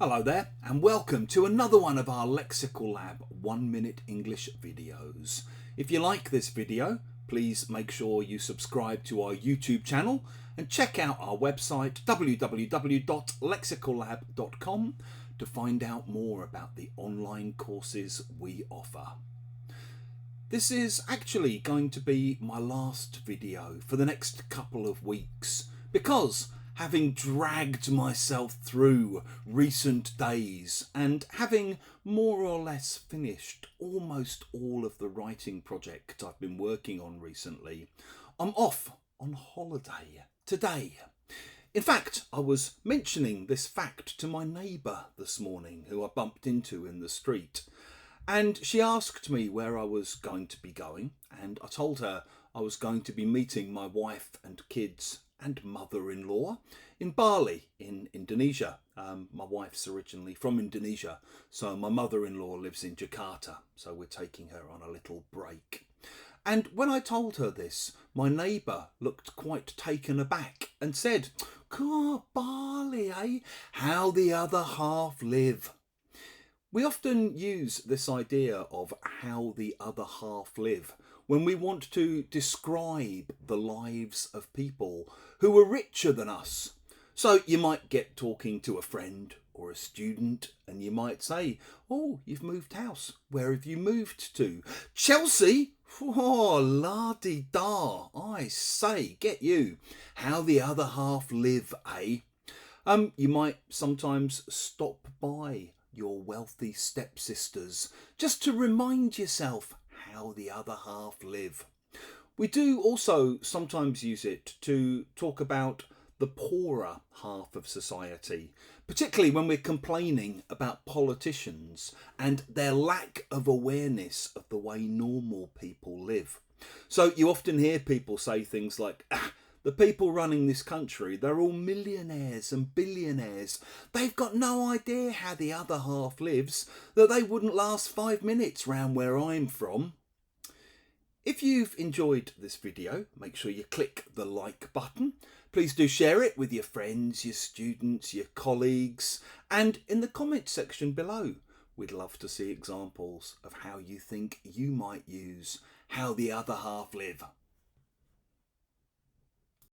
Hello there and welcome to another one of our Lexical Lab 1 minute English videos. If you like this video, please make sure you subscribe to our YouTube channel and check out our website www.lexicallab.com to find out more about the online courses we offer. This is actually going to be my last video for the next couple of weeks because having dragged myself through recent days and having more or less finished almost all of the writing project I've been working on recently, I'm off on holiday today. In fact, I was mentioning this fact to my neighbour this morning who I bumped into in the street. And she asked me where I was going to be going, and I told her I was going to be meeting my wife and kids and mother-in-law in Bali in Indonesia. My wife's originally from Indonesia, so my mother-in-law lives in Jakarta, so we're taking her on a little break. And when I told her this, my neighbour looked quite taken aback and said, "God, Bali, eh? How the other half live." We often use this idea of how the other half live when we want to describe the lives of people who are richer than us. So you might get talking to a friend or a student and you might say, "Oh, you've moved house. Where have you moved to?" "Chelsea? Oh, la-di-da. I say, get you. How the other half live, eh?" You might sometimes stop by your wealthy stepsisters just to remind yourself how the other half live. We do also sometimes use it to talk about the poorer half of society, particularly when we're complaining about politicians and their lack of awareness of the way normal people live. So you often hear people say things like, "The people running this country, they're all millionaires and billionaires. They've got no idea how the other half lives, that they wouldn't last 5 minutes round where I'm from." If you've enjoyed this video, make sure you click the like button. Please do share it with your friends, your students, your colleagues, and in the comments section below. We'd love to see examples of how you think you might use how the other half live.